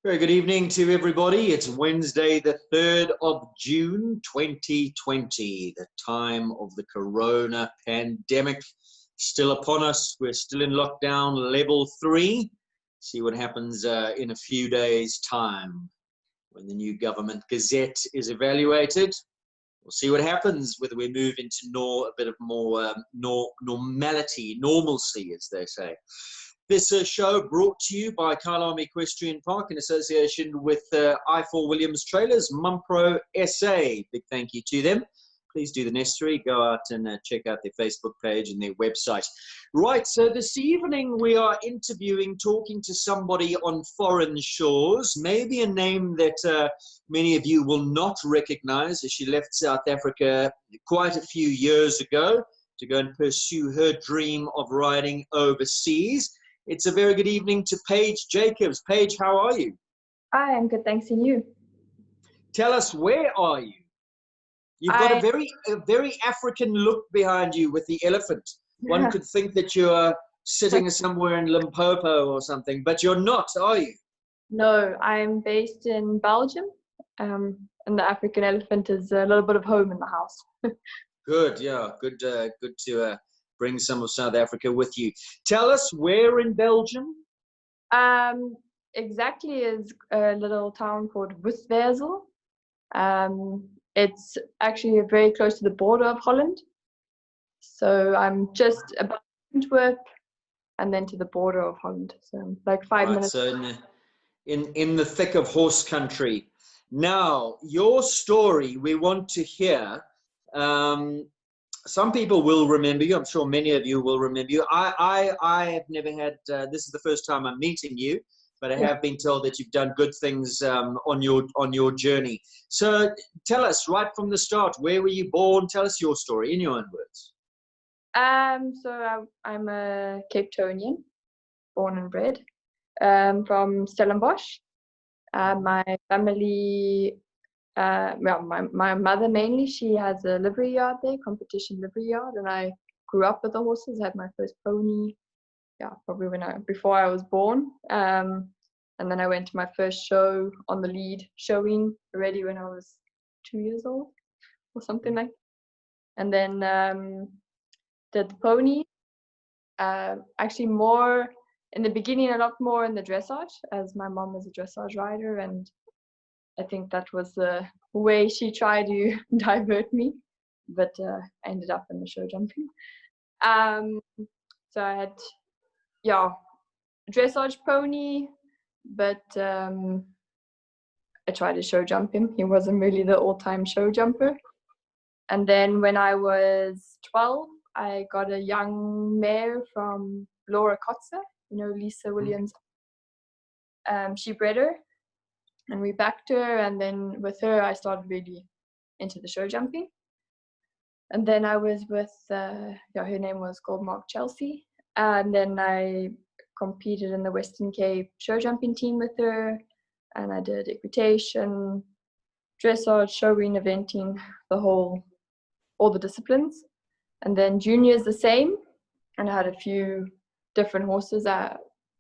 Very good evening to everybody. It's Wednesday, the 3rd of June, 2020, the time of the corona pandemic still upon us. We're still in lockdown level 3. See what happens in a few days' time when the new government gazette is evaluated. We'll see what happens, whether we move into a bit of more normalcy, as they say. This show brought to you by Kyalami Equestrian Park in association with I4 Williams Trailers, Mumpro SA. Big thank you to them. Please do the necessary. Go out and check out their Facebook page and their website. Right, so this evening we are talking to somebody on foreign shores, maybe a name that many of you will not recognize, as she left South Africa quite a few years ago to go and pursue her dream of riding overseas. It's a very good evening to Paige Jacobs. Paige, how are you? Hi, I'm good, thanks. And you? Tell us, where are you? You've got a very African look behind you with the elephant. One could think that you're sitting somewhere in Limpopo or something, but you're not, are you? No, I'm based in Belgium, and the African elephant is a little bit of home in the house. Good, yeah, good to bring some of South Africa with you. Tell us, where in Belgium? Exactly is a little town called Woestwedel. It's actually very close to the border of Holland. So I'm just about Antwerp and then to the border of Holland. So like 5 minutes. So in the thick of horse country. Now, your story we want to hear. Some people will remember you. I'm sure many of you will remember you. I have never had, this is the first time I'm meeting you, but I have been told that you've done good things on your journey. So tell us right from the start, where were you born? Tell us your story in your own words. So I'm a Cape Townian, born and bred, from Stellenbosch. My family, my mother mainly, she has a livery yard there, competition livery yard, and I grew up with the horses. I had my first pony, probably before I was born. And then I went to my first show on the lead, showing already when I was 2 years old or something like that. And then did the pony, actually more in the beginning, a lot more in the dressage, as my mom was a dressage rider, and I think that was the way she tried to divert me, but I ended up in the show jumping. So I had, dressage pony, but I tried to show jump him. He wasn't really the all-time show jumper. And then when I was 12, I got a young mare from Laura Kotzer, Lisa Williams. She bred her, and we backed her, and then with her I started really into the show jumping. And then I was with her name was Goldmark Chelsea, and then I competed in the Western Cape show jumping team with her, and I did equitation, dressage, showing, eventing, all the disciplines. And then juniors the same, and I had a few different horses.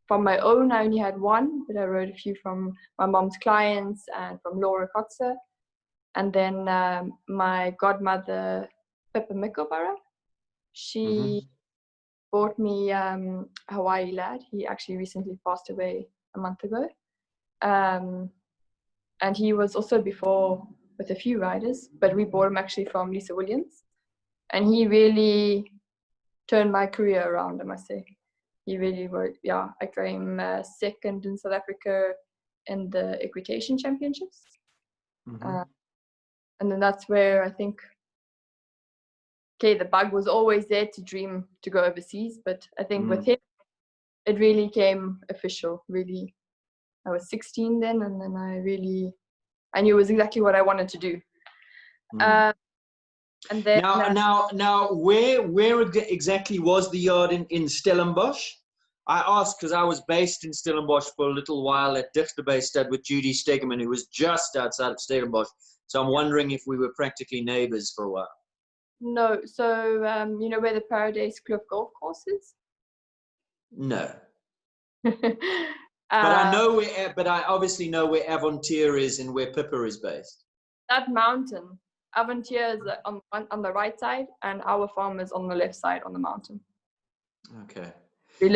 From my own, I only had one, but I rode a few from my mom's clients and from Laura Kotzer. And then my godmother, Pippa Mickelborough, she bought me Hawaii Lad. He actually recently passed away a month ago. And he was also before with a few riders, but we bought him actually from Lisa Williams. And he really turned my career around, I must say. He really worked. I came second in South Africa in the equitation championships. And then that's where I think, the bug was always there to dream to go overseas, but I think with him, it really came official, really. I was 16 then, and then I knew it was exactly what I wanted to do. And then now, where exactly was the yard in Stellenbosch? I asked because I was based in Stellenbosch for a little while at Dichterbay Stud with Judy Stegeman, who was just outside of Stellenbosch. So I'm wondering if we were practically neighbors for a while. No, so where the Paradise Cliff Golf Course is? No. But I obviously know where Avontier is and where Pippa is based. That mountain, Avontier is on the right side, and our farm is on the left side on the mountain. Okay.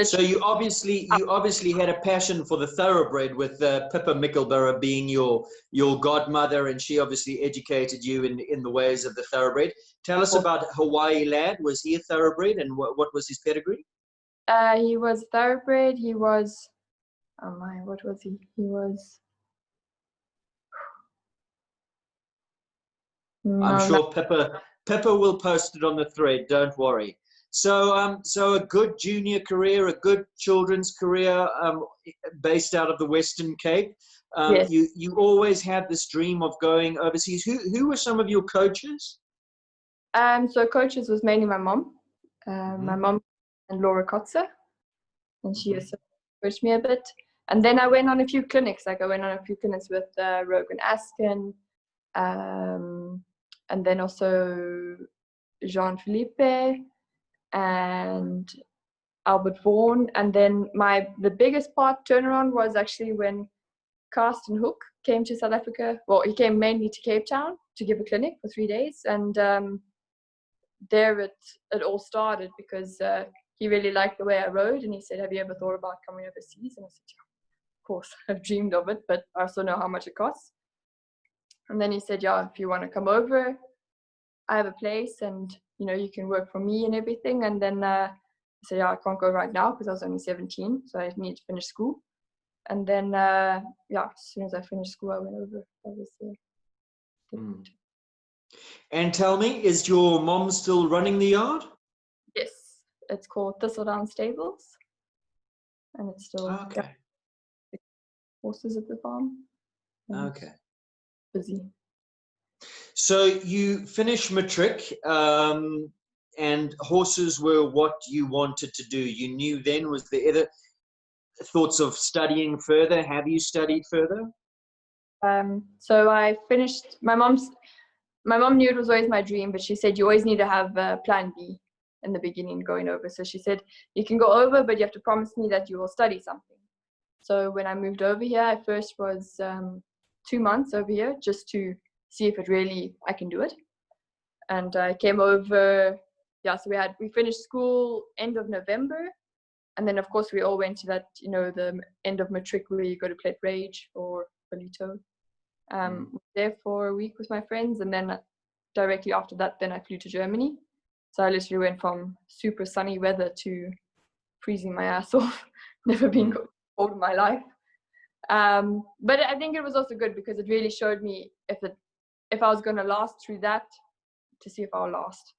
So you obviously had a passion for the thoroughbred, with Pippa Mickleborough being your godmother, and she obviously educated you in the ways of the thoroughbred. Tell us about Hawaii Lad. Was he a thoroughbred, and what was his pedigree? He was thoroughbred. He was, oh my, what was he? He was. I'm sure Pippa will post it on the thread. Don't worry. So, so a good junior career, a good children's career, based out of the Western Cape. Yes. You always had this dream of going overseas. Who were some of your coaches? So coaches was mainly my mom, my mom and Laura Kotzer, and she also coached me a bit. And then I went on a few clinics. Like I went on a few clinics with Rogan Askin, and then also Jean-Philippe and Albert Vaughan. And then the biggest turnaround was actually when Carsten Hook came to South Africa. Well, he came mainly to Cape Town to give a clinic for 3 days, and there it all started because he really liked the way I rode, and he said, "Have you ever thought about coming overseas?" And I said, "Yeah, of course, I've dreamed of it, but I also know how much it costs." And then he said, "Yeah, if you want to come over, I have a place, and you can work for me and everything." And then I said, "Yeah, I can't go right now because I was only 17, so I need to finish school." And then as soon as I finished school, I went over. That was And tell me, is your mom still running the yard? Yes, it's called Thistledown Stables, and it's still horses at the farm. Okay. Busy. So you finished matric, and horses were what you wanted to do. You knew then. Was there other thoughts of studying further? Have you studied further? So I finished. My mom knew it was always my dream, but she said you always need to have a plan B in the beginning going over. So she said, "You can go over, but you have to promise me that you will study something." So when I moved over here, I first was 2 months over here just to see if I can do it. And I came over, so we finished school end of November. And then of course we all went to that, the end of matric where you go to Plate Rage or Polito. There for a week with my friends, and then directly after that, then I flew to Germany. So I literally went from super sunny weather to freezing my ass off. Never been cold in my life. But I think it was also good because it really showed me if I was going to last through that, to see if I'll last.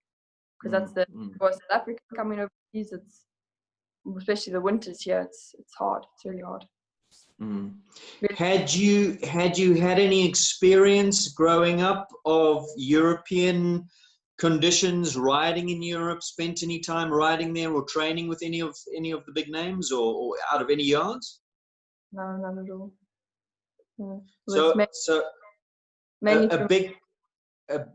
Because that's for South Africa coming overseas, it's especially the winters here. It's hard. It's really hard. Had you had any experience growing up of European conditions, riding in Europe? Spent any time riding there or training with any of the big names or out of any yards? No, not at all. No. So mainly a big.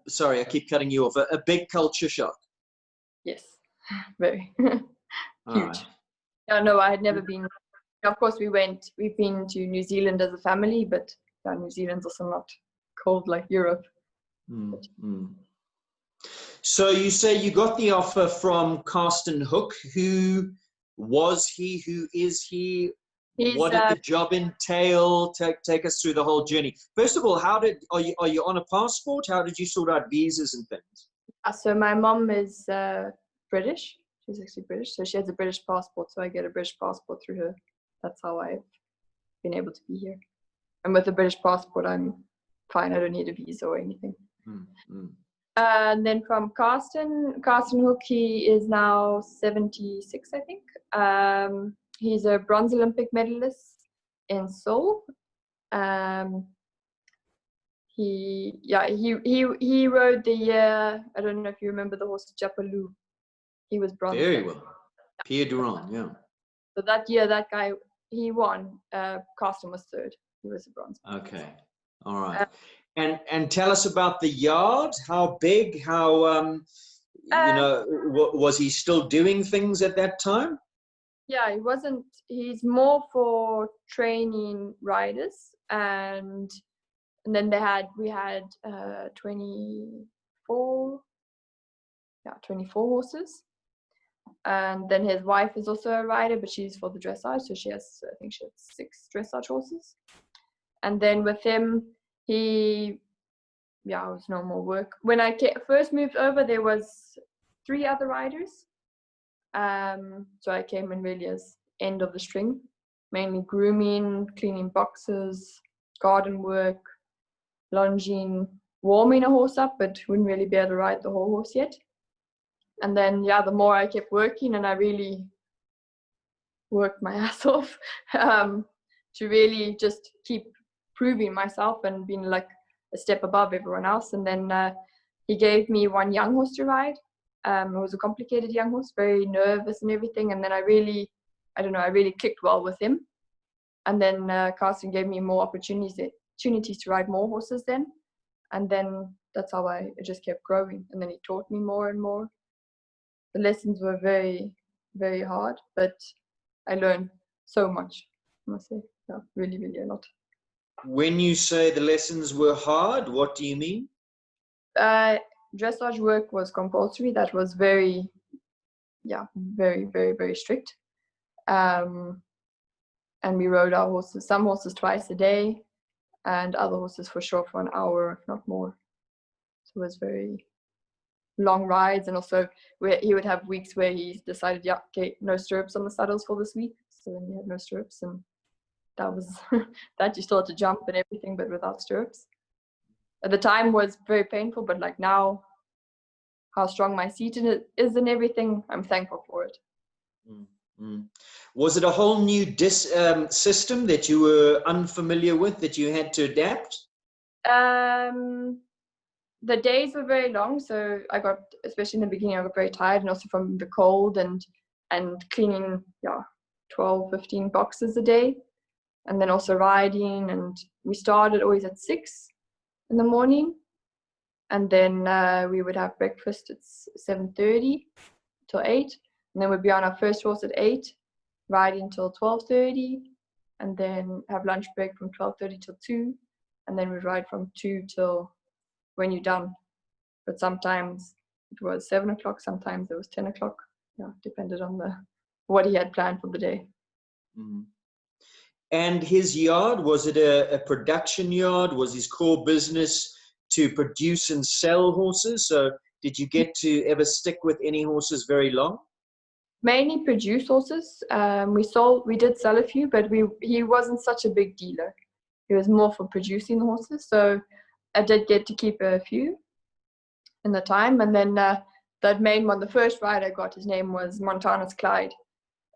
Sorry, I keep cutting you off. A big culture shock. Yes, very huge. Right. Yeah, no, I had never been. Of course, we've been to New Zealand as a family, but New Zealand's also not cold like Europe. So you say you got the offer from Carsten Hook. Who was he? Who is he? What did the job entail? Take us through the whole journey. First of all, are you on a passport? How did you sort out visas and things? So my mom is British. She's actually British, so she has a British passport. So I get a British passport through her. That's how I've been able to be here. And with a British passport, I'm fine. I don't need a visa or anything. And then from Carsten Hook, he is now 76, I think. He's a bronze Olympic medalist in Seoul. He rode the I don't know if you remember the horse Japalu. He was bronze. Very well. Pierre Durand, yeah. So that year, that guy, he won. Carsten was third. He was a bronze. Okay, all right. And tell us about the yard. How big? How was he still doing things at that time? Yeah, he wasn't. He's more for training riders, and then we had 24, yeah, 24 horses. And then his wife is also a rider, but she's for the dressage, so I think she has 6 dressage horses. And then with him, it was no more work. When I first moved over, there was 3 other riders. So I came in really as end of the string, mainly grooming, cleaning boxes, garden work, lunging, warming a horse up, but wouldn't really be able to ride the whole horse yet. And then, the more I kept working, and I really worked my ass off to really just keep proving myself and being like a step above everyone else. And then he gave me one young horse to ride. It was a complicated young horse, very nervous and everything. And then I really clicked well with him. And then Carsten gave me more opportunities to ride more horses then. And then that's how it just kept growing. And then he taught me more and more. The lessons were very, very hard, but I learned so much, I must say. Yeah, really, really a lot. When you say the lessons were hard, what do you mean? Dressage work was compulsory. That was very, very, very, very strict. And we rode our horses, some horses twice a day, and other horses for sure for an hour, if not more. So it was very long rides, and also he would have weeks where he decided, no stirrups on the saddles for this week. So then we had no stirrups, and that was that. You still had to jump and everything, but without stirrups. At the time was very painful, but like now, how strong my seat is and everything, I'm thankful for it. Mm-hmm. Was it a whole new system that you were unfamiliar with, that you had to adapt? The days were very long, so I got, especially in the beginning, I got very tired, and also from the cold and cleaning 12, 15 boxes a day, and then also riding. And we started always at 6 in the morning, and then we would have breakfast at 7:30 till 8, and then we'd be on our first horse at 8, riding till 12:30, and then have lunch break from 12:30 till 2, and then we'd ride from 2 till when you're done. But sometimes it was 7 o'clock, sometimes it was 10 o'clock. Yeah, depended on what he had planned for the day. Mm-hmm. And his yard, was it a production yard? Was his core business to produce and sell horses? So did you get to ever stick with any horses very long? Mainly produce horses. We did sell a few, but he wasn't such a big dealer. He was more for producing the horses. So I did get to keep a few in the time. And then that main one, the first ride I got, his name was Montana's Clyde.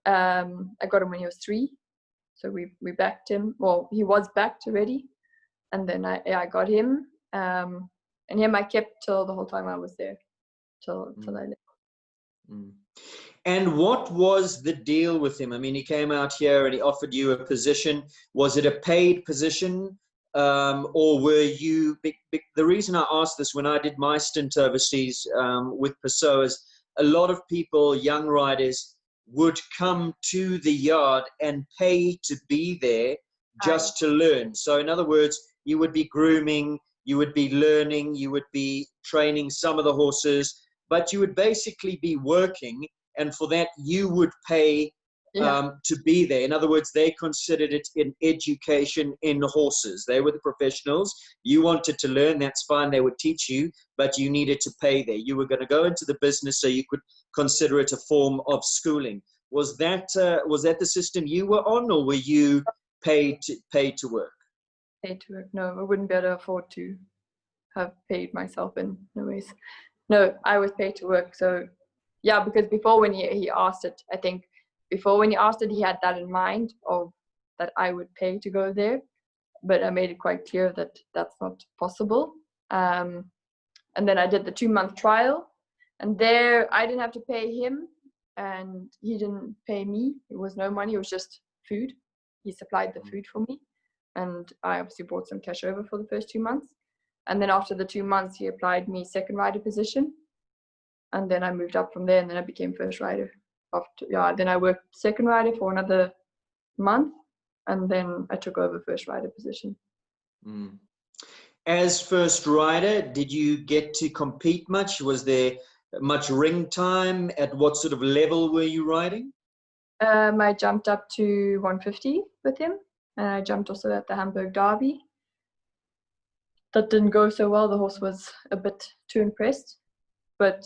I got him when he was 3. So we backed him. Well, he was backed already. And then I got him. And him I kept till the whole time I was there, till I left. Mm. And what was the deal with him? I mean, he came out here and he offered you a position. Was it a paid position? Or were you, the reason I asked this, when I did my stint overseas with Pessoas, a lot of people, young riders, would come to the yard and pay to be there just to learn. So in other words, you would be grooming, you would be learning, you would be training some of the horses, but you would basically be working, and for that you would pay to be there. In other words, they considered it an education in horses. They were the professionals. You wanted to learn, that's fine, they would teach you, but you needed to pay there. You were going to go into the business, so you could consider it a form of schooling. Was that the system you were on, or were you paid to work? Paid to work? No, I wouldn't be able to afford to have paid myself in no ways. No, I was paid to work. So yeah, because before when he asked it, I think before when he asked it, he had that in mind of that I would pay to go there, but I made it quite clear that that's not possible. And then I did the 2-month trial, and there I didn't have to pay him, and he didn't pay me. It was no money. It was just food. He supplied the food for me, and I obviously brought some cash over for the first 2 months. And then after the 2 months, he applied me second rider position. And then I moved up from there, and then I became first rider. then I worked second rider for another month, and then I took over first rider position. Mm. As first rider, did you get to compete much? Was there much ring time? At what sort of level were you riding? I jumped up to 150 with him, and I jumped also at the Hamburg Derby. That didn't go so well. The horse was a bit too impressed, but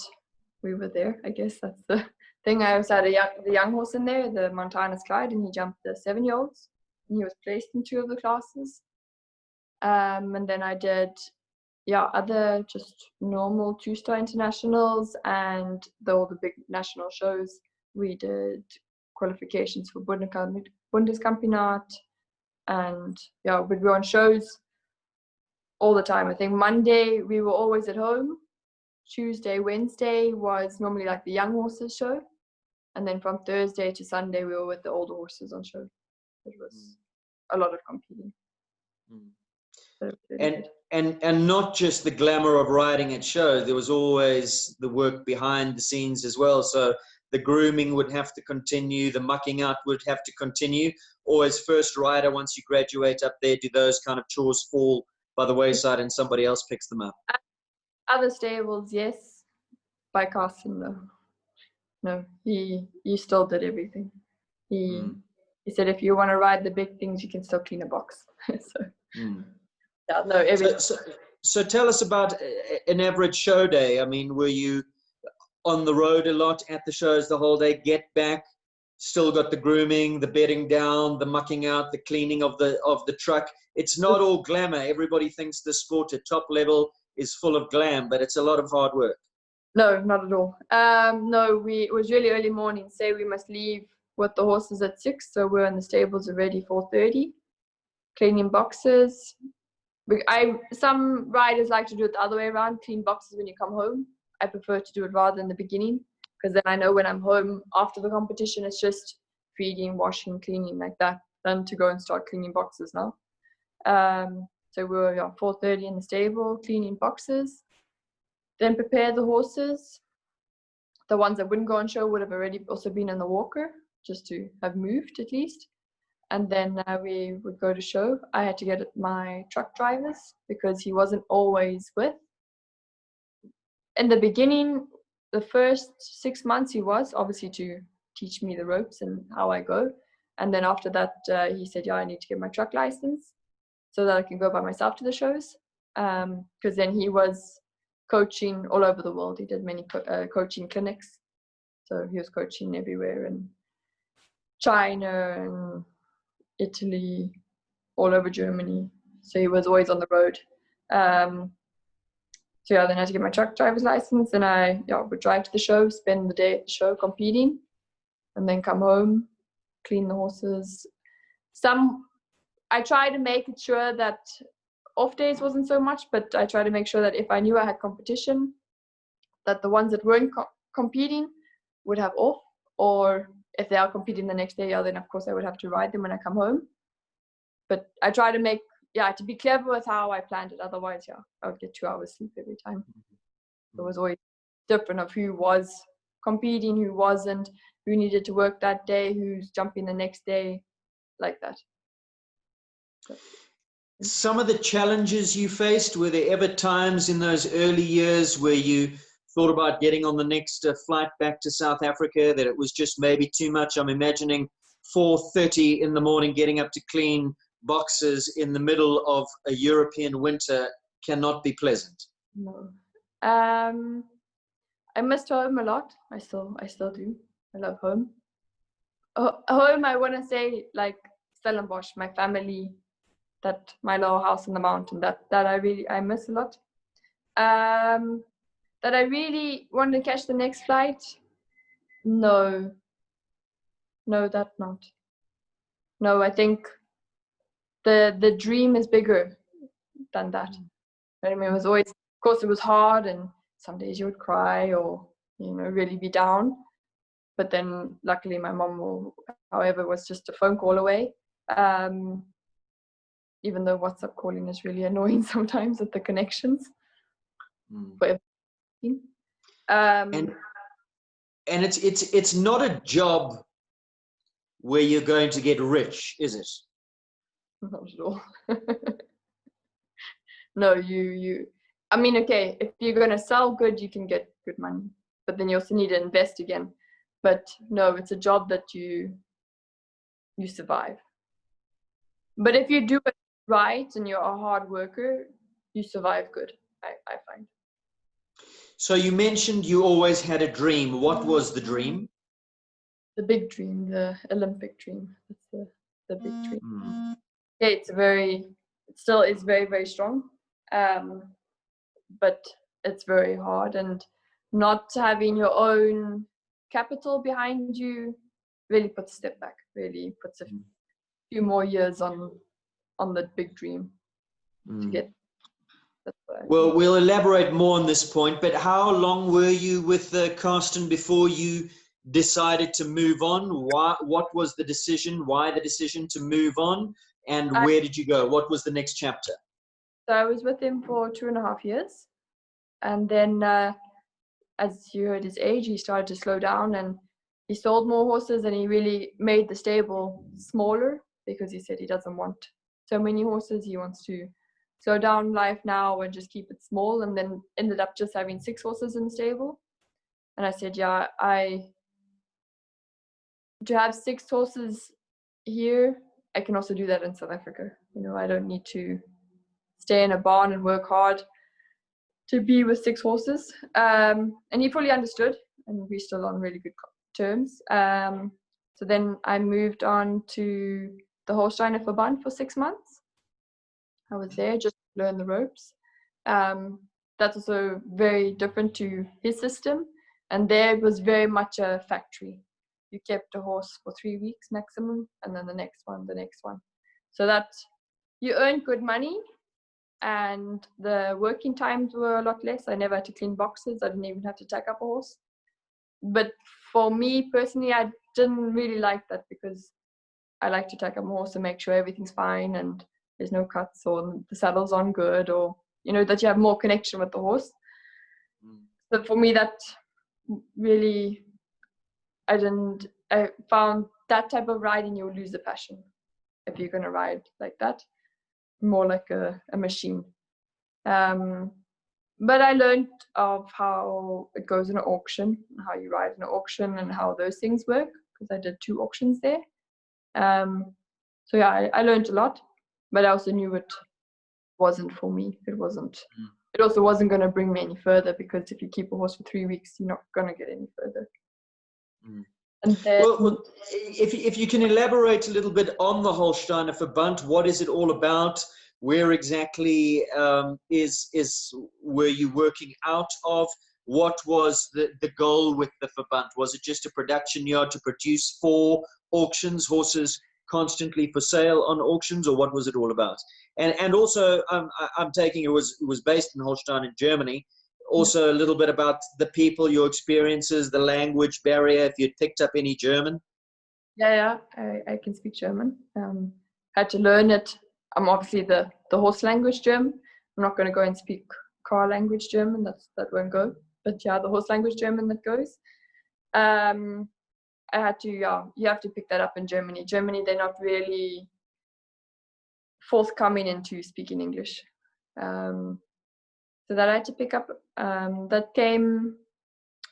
we were there. I guess that's the thing. I also had the young horse in there, the Montana's Clyde, and he jumped the 7-year-olds, and he was placed in 2 of the classes. And then I did, other just normal 2-star internationals and all the big national shows. We did qualifications for Bundeskampionat, and we'd go on shows all the time. I think Monday we were always at home. Tuesday, Wednesday was normally like the young horses show, and then from Thursday to Sunday we were with the older horses on show. It was a lot of competing. And not just the glamour of riding at shows, there was always the work behind the scenes as well. So the grooming would have to continue, the mucking out would have to continue. Or as first rider, once you graduate up there, do those kind of chores fall by the wayside and somebody else picks them up? Other stables, yes. By Carson, though. No, he still did everything. He said, if you want to ride the big things, you can still clean a box. So tell us about an average show day. I mean, were you on the road a lot at the shows the whole day? Get back, still got the grooming, the bedding down, the mucking out, the cleaning of the truck. It's not all glamour. Everybody thinks the sport at top level is full of glam, but it's a lot of hard work. No, not at all. No, it was really early morning. Say we must leave with the horses at 6, so we're in the stables already 4:30, cleaning boxes. Some riders like to do it the other way around, clean boxes when you come home. I prefer to do it rather in the beginning, because then I know when I'm home after the competition, it's just feeding, washing, cleaning like that, than to go and start cleaning boxes now. So we were 4:30 in the stable, cleaning boxes. Then prepare the horses. The ones that wouldn't go on show would have already also been in the walker, just to have moved at least. And then we would go to show. I had to get my truck drivers because he wasn't always with. In the beginning, the first 6 months he was, obviously to teach me the ropes and how I go. And then after that, he said, I need to get my truck license so that I can go by myself to the shows. Because then he was coaching all over the world. He did many coaching clinics. So he was coaching everywhere in China and Italy, all over Germany. So he was always on the road. So then I had to get my truck driver's license, and I would drive to the show, spend the day at the show competing, and then come home, clean the horses. I try to make it sure that off days wasn't so much, but I try to make sure that if I knew I had competition, that the ones that weren't competing would have off, or if they are competing the next day, then of course I would have to ride them when I come home. But I try to make, to be clever with how I planned it. Otherwise, I would get 2 hours sleep every time. It was always different of who was competing, who wasn't, who needed to work that day, who's jumping the next day, like that. Some of the challenges you faced, were there ever times in those early years where you thought about getting on the next flight back to South Africa, that it was just maybe too much? I'm imagining 4:30 in the morning getting up to clean boxes in the middle of a European winter cannot be pleasant. No. I missed home a lot. I still do. I love home. Home, I want to say, like Stellenbosch, my family, that my little house in the mountain, that I miss a lot. That I really want to catch the next flight. No, that not. No, I think the dream is bigger than that. I mean, it was always, of course, it was hard, and some days you would cry or really be down. But then, luckily, my mom, however, was just a phone call away. Even though WhatsApp calling is really annoying sometimes with the connections. And it's not a job where you're going to get rich, is it? Not at all. No, I mean, okay, if you're going to sell good, you can get good money, but then you also need to invest again. But no, it's a job that you survive. But if you do it right and you're a hard worker, you survive good, I find. So you mentioned you always had a dream. What was the dream? The big dream, the Olympic dream. That's the big dream. Mm. Yeah, it still is very, very strong. But it's very hard, and not having your own capital behind you really puts a step back, really puts a few more years on the big dream to get. Well, we'll elaborate more on this point, but how long were you with Carsten before you decided to move on? What was the decision? Why the decision to move on? And where did you go? What was the next chapter? So I was with him for 2.5 years. And then, as you heard his age, he started to slow down, and he sold more horses, and he really made the stable smaller because he said he doesn't want so many horses. He wants to slow down life now and just keep it small, and then ended up just having 6 horses in the stable. And I said, yeah, to have 6 horses here, I can also do that in South Africa. You know, I don't need to stay in a barn and work hard to be with 6 horses. And he fully understood, and we're still on really good terms. So then I moved on to the Holsteiner Verband for 6 months. I was there just to learn the ropes. That's also very different to his system. And there it was very much a factory. You kept a horse for 3 weeks maximum, and then the next one. So that you earned good money, and the working times were a lot less. I never had to clean boxes. I didn't even have to tack up a horse. But for me personally, I didn't really like that, because I like to tack up a horse and make sure everything's fine and there's no cuts or the saddle's on good, or, you know, that you have more connection with the horse. So for me, that really, I found that type of riding, you'll lose the passion if you're going to ride like that, more like a machine. But I learned of how it goes in an auction, how you ride in an auction, and how those things work, because I did 2 auctions there. So yeah, I learned a lot, but I also knew it wasn't for me. It also wasn't going to bring me any further, because if you keep a horse for 3 weeks, you're not going to get any further. And then, well, if you can elaborate a little bit on the Holsteiner Verband, what is it all about? Where exactly were you working out of? What was the goal with the Verband? Was it just a production yard to produce for auctions, horses constantly for sale on auctions, or what was it all about? And also, I'm taking it was based in Holstein in Germany. Also, a little bit about the people, your experiences, the language barrier, if you'd picked up any German. Yeah, I can speak German. Had to learn it. I'm obviously the horse language German. I'm not going to go and speak car language German. That won't go. But yeah, the horse language German, that goes. I had to, you have to pick that up in Germany. Germany, they're not really forthcoming into speaking English. So that I had to pick up. That came,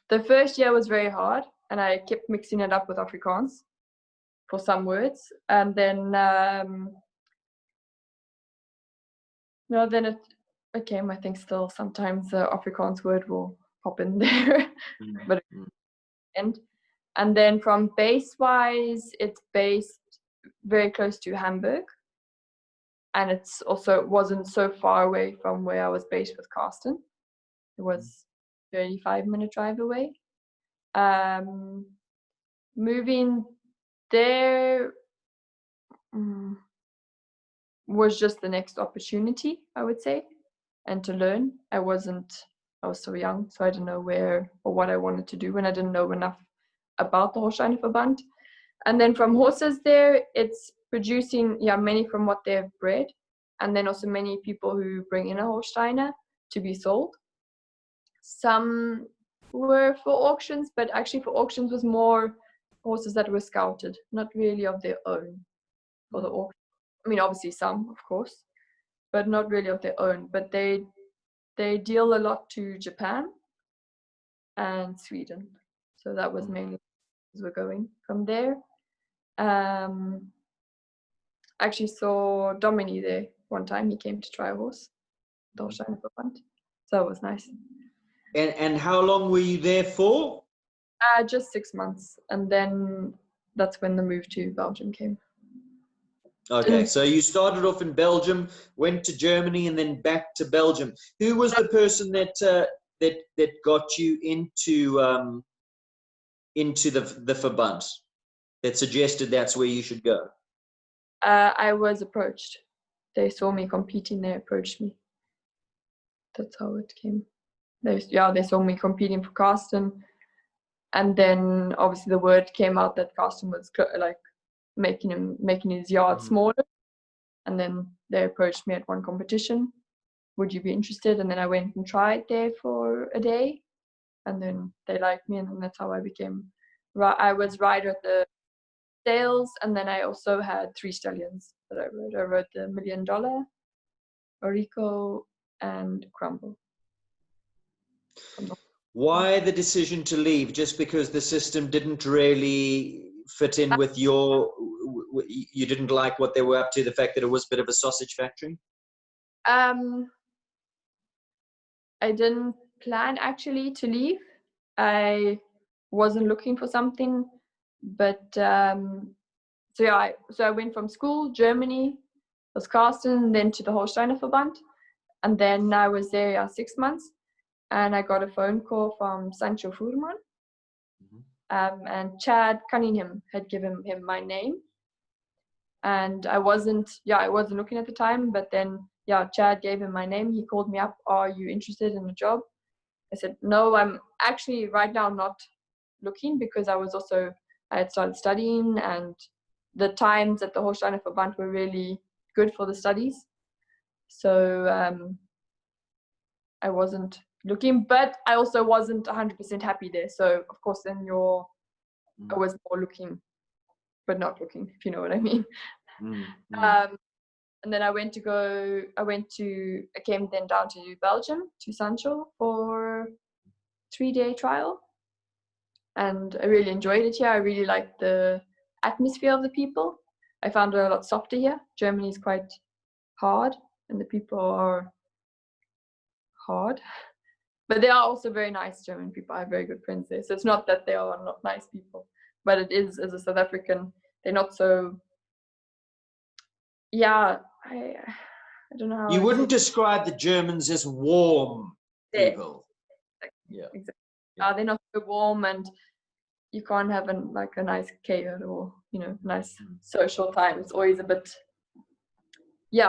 the first year was very hard, and I kept mixing it up with Afrikaans for some words. And then, then it came, I think still sometimes the Afrikaans word will pop in there, but and then from base-wise, it's based very close to Hamburg. And it wasn't so far away from where I was based with Carsten. It was 35-minute drive away. Moving there was just the next opportunity, I would say, and to learn. I was so young, so I didn't know where or what I wanted to do, and I didn't know enough about the Holsteiner Verband. And then from horses there, it's producing many from what they've bred, and then also many people who bring in a Holsteiner to be sold. Some were for auctions, but actually for auctions was more horses that were scouted, not really of their own for the auction. I mean, obviously some, of course, but not really of their own. But they deal a lot to Japan and Sweden, so that was mainly as we're going from there. Actually saw Domini there one time. He came to try a horse, Dolstein for fun. So that was nice. And how long were you there for? Just 6 months, and then that's when the move to Belgium came. Okay, so you started off in Belgium, went to Germany, and then back to Belgium. Who was the person that that got you into the Verband, that suggested that's where you should go? I was approached. They saw me competing. They approached me. That's how it came. They saw me competing for Carsten, and then obviously the word came out that Carsten was like making his yard smaller, and then they approached me at one competition. Would you be interested? And then I went and tried there for a day, and then they liked me, and then that's how I became. I was rider at the sales, and then I also had 3 stallions that I rode. I rode the $1 Million, Orico, and Crumble. Why the decision to leave? Just because the system didn't really fit in with you didn't like what they were up to, the fact that it was a bit of a sausage factory? I didn't plan actually to leave. I wasn't looking for something, but so I went from school, Germany, was Carsten, then to the Holsteiner Verband, and then I was there 6 months, and I got a phone call from Sancho Fuhrmann, and Chad Cunningham had given him my name, and I wasn't looking at the time, but then Chad gave him my name. He called me up. Are you interested in the job? I said, no, I'm actually right now not looking, because I had started studying, and the times at the Holsteiner Verband were really good for the studies. So I wasn't looking, but I also wasn't 100% happy there. So of course then I was more looking, but not looking, if you know what I mean. And then I came then down to Belgium, to Sancho, for 3-day trial. And I really enjoyed it here. I really liked the atmosphere of the people. I found it a lot softer here. Germany is quite hard, and the people are hard. But they are also very nice German people. I have very good friends there. So it's not that they are not nice people, but it is, as a South African, they're not so, I don't know how. You wouldn't describe the Germans as warm people. Exactly. They're not so warm, and you can't have a nice chaos or nice social time. It's always a bit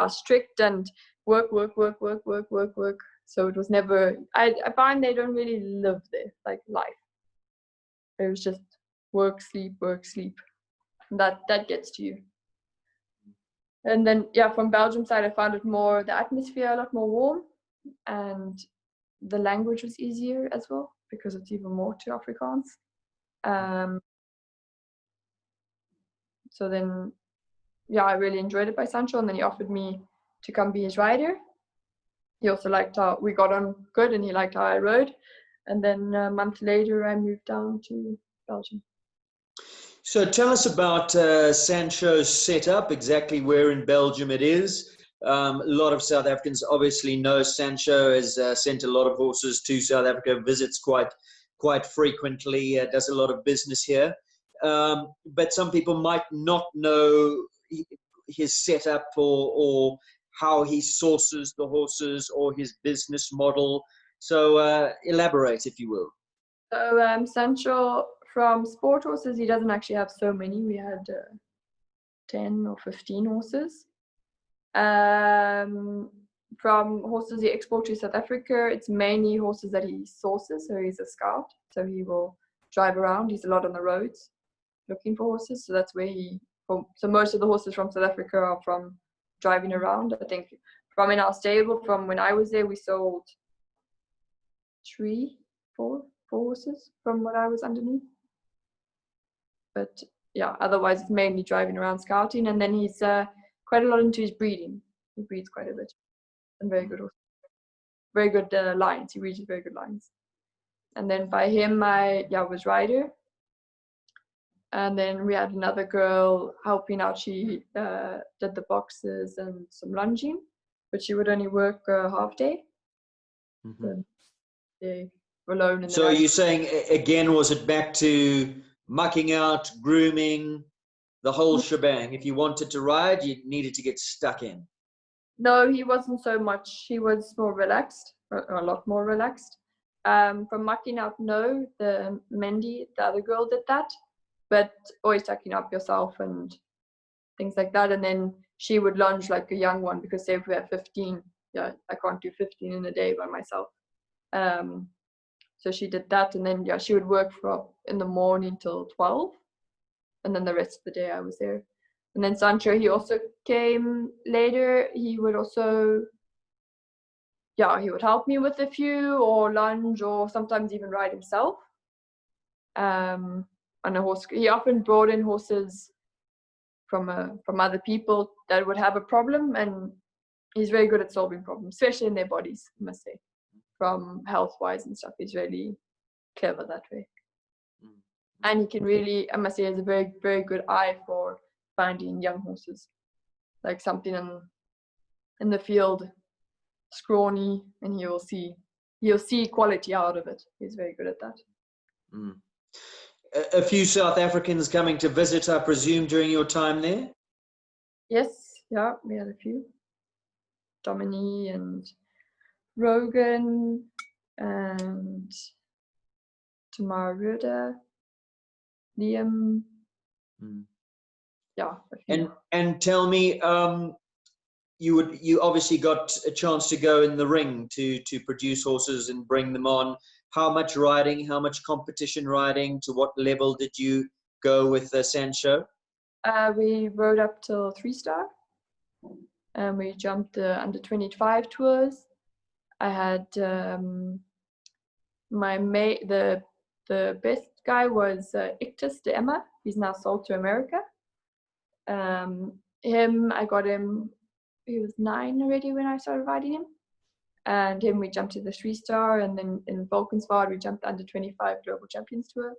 strict and work. So it was never. I find they don't really live there like life. It was just work, sleep. That gets to you. And then from Belgium side, I found the atmosphere a lot more warm, and the language was easier as well, because it's even more to Afrikaans. So then, I really enjoyed it by Sancho, and then he offered me to come be his rider. He also liked how we got on good, and he liked how I rode. And then a month later, I moved down to Belgium. So tell us about Sancho's setup, exactly where in Belgium it is. A lot of South Africans obviously know Sancho has sent a lot of horses to South Africa, visits quite frequently, does a lot of business here. But some people might not know his setup or how he sources the horses or his business model. So elaborate, if you will. So Sancho, from sport horses, he doesn't actually have so many. We had 10 or 15 horses. From horses he exports to South Africa, it's mainly horses that he sources. So he's a scout. So he will drive around. He's a lot on the roads looking for horses. So that's where so most of the horses from South Africa are from driving around. I think from in our stable, from when I was there, we sold 3, 4 horses from what I was underneath. But yeah, otherwise it's mainly driving around scouting, and then he's quite a lot into his breeding. He breeds quite a bit, and very good lines. He breeds very good lines. And then by him, I was rider. And then we had another girl helping out. She did the boxes and some lunging, but she would only work a half day. Mm-hmm. So they were alone. So are you saying, again, was it back to mucking out, grooming, the whole shebang? If you wanted to ride, you needed to get stuck in. No, he wasn't so much. He was more relaxed, a lot more relaxed. From mucking out, no, the Mendy, the other girl, did that. But always tucking up yourself and things like that. And then she would lunge like a young one, because say if we have 15, I can't do 15 in a day by myself. So she did that, and then she would work in the morning till 12, and then the rest of the day I was there. And then Sancho, he also came later. He would also, he would help me with a few, or lunge, or sometimes even ride himself. On a horse, he often brought in horses from other people that would have a problem, and he's very good at solving problems, especially in their bodies, I must say. From health-wise and stuff, he's really clever that way. And he can really, I must say, has a very, very good eye for finding young horses, like something in the field, scrawny, and he'll see quality out of it. He's very good at that. A few South Africans coming to visit, I presume, during your time there? Yes, we had a few. Dominique and Rogan and Tamara Ruda, Liam. A few. And tell me, you obviously got a chance to go in the ring to produce horses and bring them on. How much riding, how much competition riding, to what level did you go with Sancho? We rode up till 3-star, and we jumped the under 25 tours. I had the best guy was Ictus de Emma. He's now sold to America. I got him, he was 9 already when I started riding him. And him, we jumped to the 3-star, and then in Valkenswaard, we jumped under 25 Global Champions Tour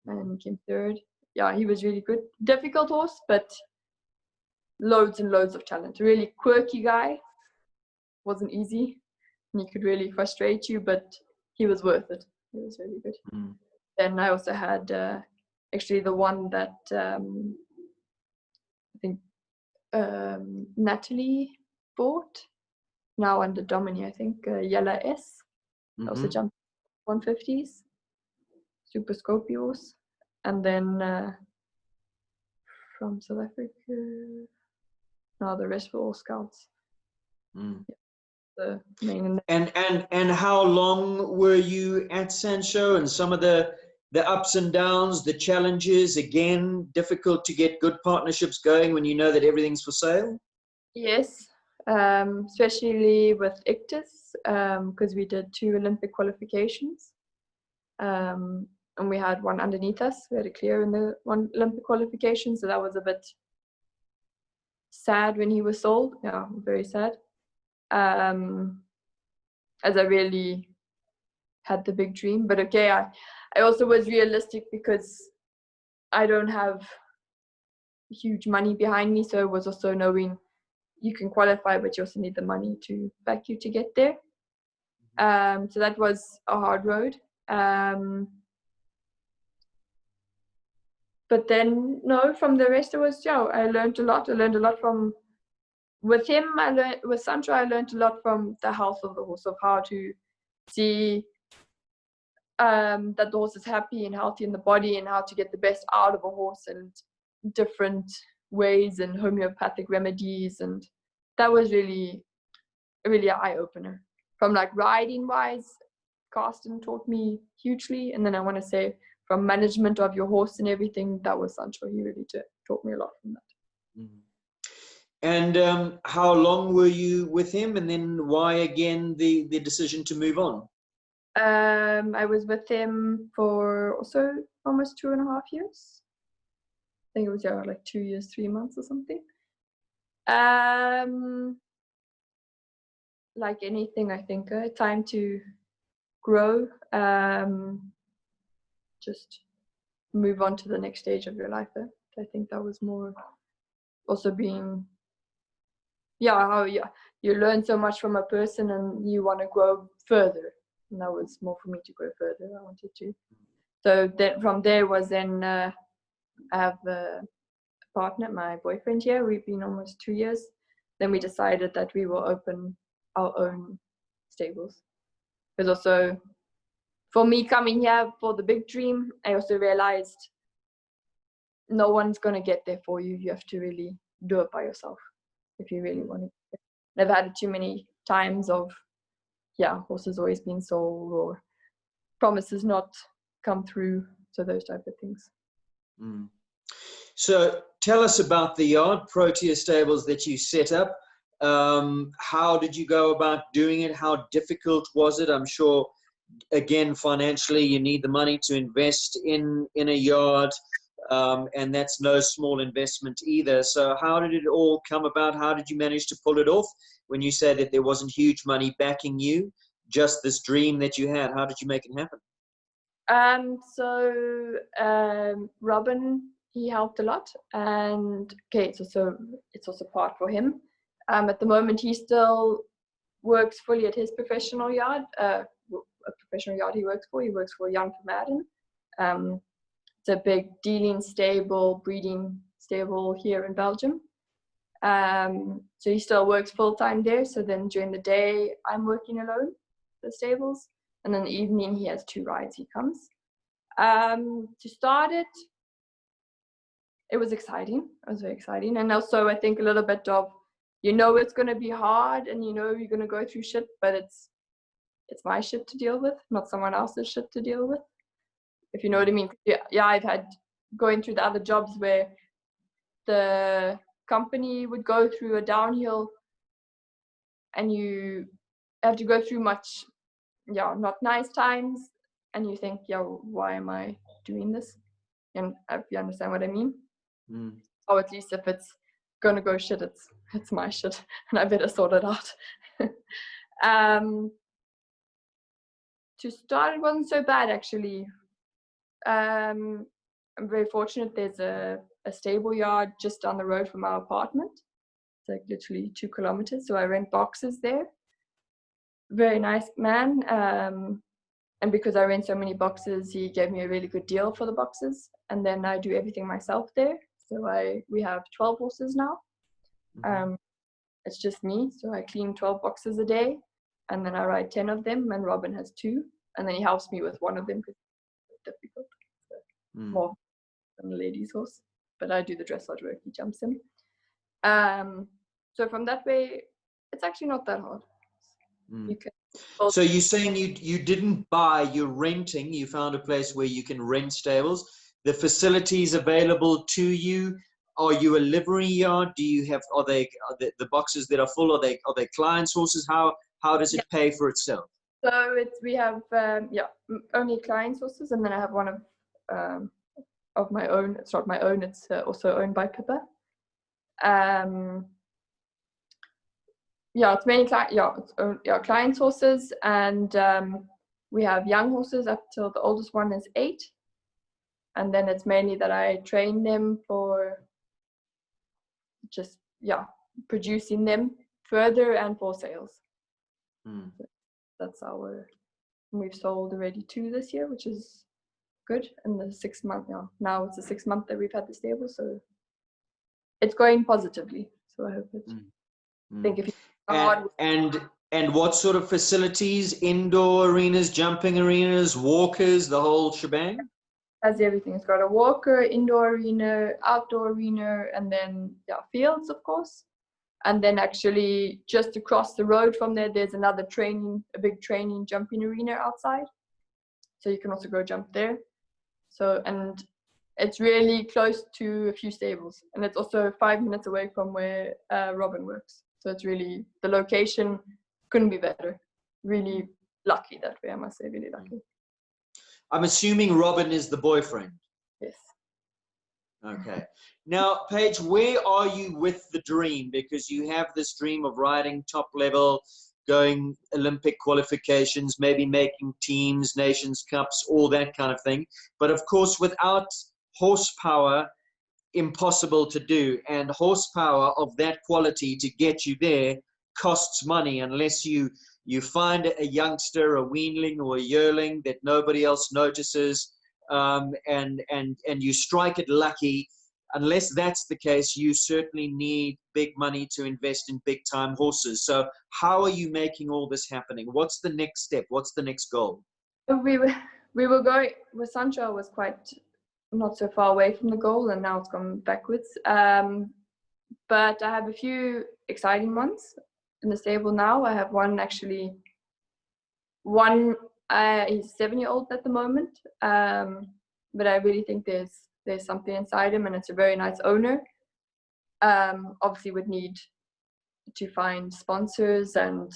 and came 3rd. Yeah, he was really good. Difficult horse, but loads and loads of talent. Really quirky guy. Wasn't easy. And he could really frustrate you, but he was worth it. He was really good. Then I also had actually the one that I think Natalie bought, now under Domini, I think, Yella S. Also jumped 150s, Super Scorpios. And then from South Africa, no, the rest were all scouts. The main and how long were you at Sancho, and some of the ups and downs, the challenges? Again, difficult to get good partnerships going when you know that everything's for sale? Yes, especially with Ictus, because we did 2 Olympic qualifications, and we had one underneath us. We had a clear in the one Olympic qualification, so that was a bit sad when he was sold. Yeah, very sad. As I really had the big dream, but okay, I also was realistic, because I don't have huge money behind me, so it was also knowing you can qualify, but you also need the money to back you to get there. So that was a hard road. But then, no, from the rest it was, I learned a lot. I learned a lot from, with him, with Sancho, I learned a lot from the health of the horse, of how to see that the horse is happy and healthy in the body, and how to get the best out of a horse, and different ways and homeopathic remedies. And that was really, really an eye-opener. From like riding wise, Carsten taught me hugely. And then I want to say from management of your horse and everything, that was Sancho. He really taught me a lot from that. And how long were you with him, and then why again the decision to move on? I was with him for also almost 2.5 years. I think it was like 2 years, 3 months or something. Like anything, I think time to grow, just move on to the next stage of your life. I think that was more also being, how you learn so much from a person and you want to grow further. And that was more for me to grow further. I wanted to. So then from there was then I have a partner, my boyfriend here. We've been almost 2 years. Then we decided that we will open our own stables. Because also for me coming here for the big dream, I also realized no one's going to get there for you. You have to really do it by yourself if you really want it. I've had it too many times of, horses always being sold or promises not come through. So those type of things. Mm. So tell us about the yard, Protea Stables, that you set up. How did you go about doing it? How difficult was it? I'm sure, again, financially, you need the money to invest in a yard, and that's no small investment either. So how did it all come about? How did you manage to pull it off when you said that there wasn't huge money backing you, just this dream that you had? How did you make it happen? Robin, he helped a lot, and it's also part for him. At the moment, he still works fully at his professional yard, a professional yard he works for Jan van Maden. It's a big dealing stable, breeding stable here in Belgium. So he still works full-time there. So then during the day, I'm working alone, the stables. And in the evening, he has 2 rides, he comes. To start it, it was exciting. It was very exciting. And also, I think a little bit of, it's going to be hard and you're going to go through shit, but it's my shit to deal with, not someone else's shit to deal with, if you know what I mean. Yeah, I've had going through the other jobs where the company would go through a downhill and you have to go through much, not nice times, and you think, why am I doing this? And if you understand what I mean. Or at least if it's gonna go shit, it's my shit and I better sort it out. To start, it wasn't so bad actually. I'm very fortunate. There's a stable yard just down the road from our apartment. It's like literally 2 kilometers. So I rent boxes there. Very nice man. And because I rent so many boxes, he gave me a really good deal for the boxes. And then I do everything myself there. So we have 12 horses now. It's just me. So I clean 12 boxes a day. And then I ride 10 of them. And Robin has 2. And then he helps me with one of them because it's difficult. So more than a lady's horse. But I do the dressage work. He jumps in. So from that way, it's actually not that hard. You can. So you're saying you didn't buy, you're renting. You found a place where you can rent stables. The facilities available to you. Are you a livery yard? Do you have? Are the boxes that are full? Are they clients' horses? How does it pay for itself? So we have only clients' horses, and then I have one of my own. It's not my own. It's also owned by Pippa. It's mainly clients' horses, and we have young horses up till the oldest one is 8, and then it's mainly that I train them for just producing them further and for sales. That's we've sold already 2 this year, which is good. And the 6th month now it's the 6th month that we've had the stable, so it's going positively. So I hope it. I think if you and what sort of facilities? Indoor arenas, jumping arenas, walkers, the whole shebang? Has everything. It's got a walker, indoor arena, outdoor arena, and then fields, of course. And then actually just across the road from there, there's another a big training jumping arena outside. So you can also go jump there. So, and it's really close to a few stables. And it's also 5 minutes away from where Robin works. So it's really, the location couldn't be better. Really lucky that way, I must say, really lucky. I'm assuming Robin is the boyfriend. Yes. Okay. Now, Paige, where are you with the dream? Because you have this dream of riding top level, going Olympic qualifications, maybe making teams, nations cups, all that kind of thing. But of course, without horsepower, impossible to do. And horsepower of that quality to get you there costs money unless you find a youngster, a weanling or a yearling that nobody else notices, and you strike it lucky. Unless that's the case, you certainly need big money to invest in big time horses. So how are you making all this happening? What's the next step? What's the next goal? We were going with Sancho was quite not so far away from the goal, and now it's gone backwards. But I have a few exciting ones in the stable now. I have one actually. One he's a 7-year-old at the moment, but I really think there's something inside him, and it's a very nice owner. Obviously, would need to find sponsors and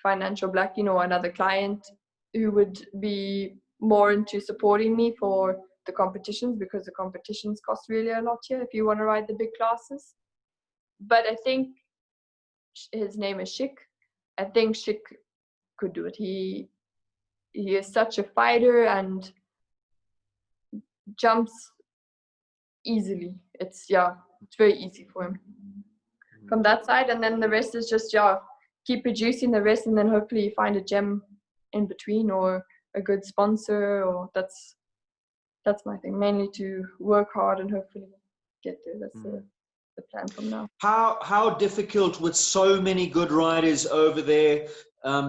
financial backing or another client who would be more into supporting me for the competitions, because the competitions cost really a lot here if you want to ride the big classes. But I think his name is Schick. I think Schick could do it. He is such a fighter and jumps easily. It's very easy for him from that side. And then the rest is just keep producing the rest, and then hopefully you find a gem in between or a good sponsor. Or that's my thing, mainly to work hard and hopefully get there. That's the plan from now. How difficult with so many good riders over there,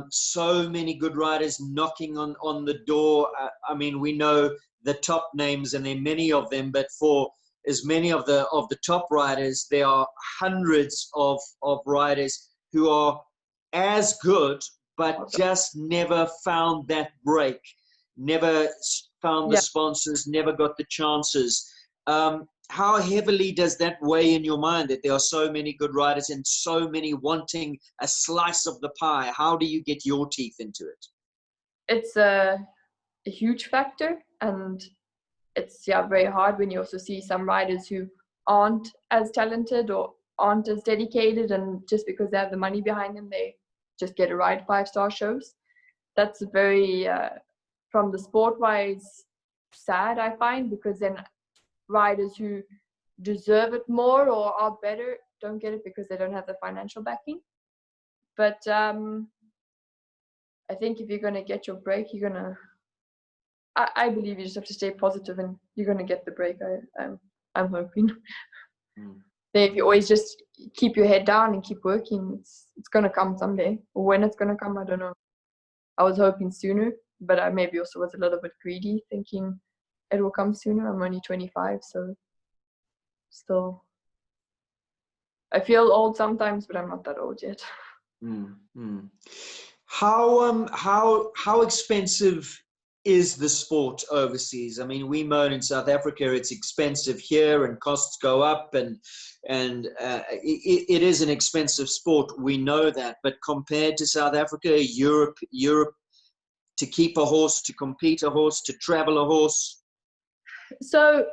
so many good riders knocking on the door. I mean, we know the top names, and there are many of them, but for as many of the top riders, there are hundreds of riders who are as good, but just never found that break, never found the sponsors, never got the chances. How heavily does that weigh in your mind, that there are so many good riders and so many wanting a slice of the pie? How do you get your teeth into it? It's a huge factor, and it's very hard when you also see some riders who aren't as talented or aren't as dedicated, and just because they have the money behind them, they just get to ride 5-star shows. That's very, from the sport-wise, sad, I find, because then riders who deserve it more or are better don't get it because they don't have the financial backing. But I think if you're going to get your break, you're going to, I believe you just have to stay positive and you're going to get the break. I'm hoping. If you always just keep your head down and keep working, it's going to come someday. When it's going to come, I don't know. I was hoping sooner, but I maybe also was a little bit greedy, thinking it will come sooner. I'm only 25, so still. I feel old sometimes, but I'm not that old yet. How expensive is the sport overseas? I mean, we moan in South Africa it's expensive here, and costs go up, and it is an expensive sport. We know that, but compared to South Africa, Europe, to keep a horse, to compete a horse, to travel a horse. So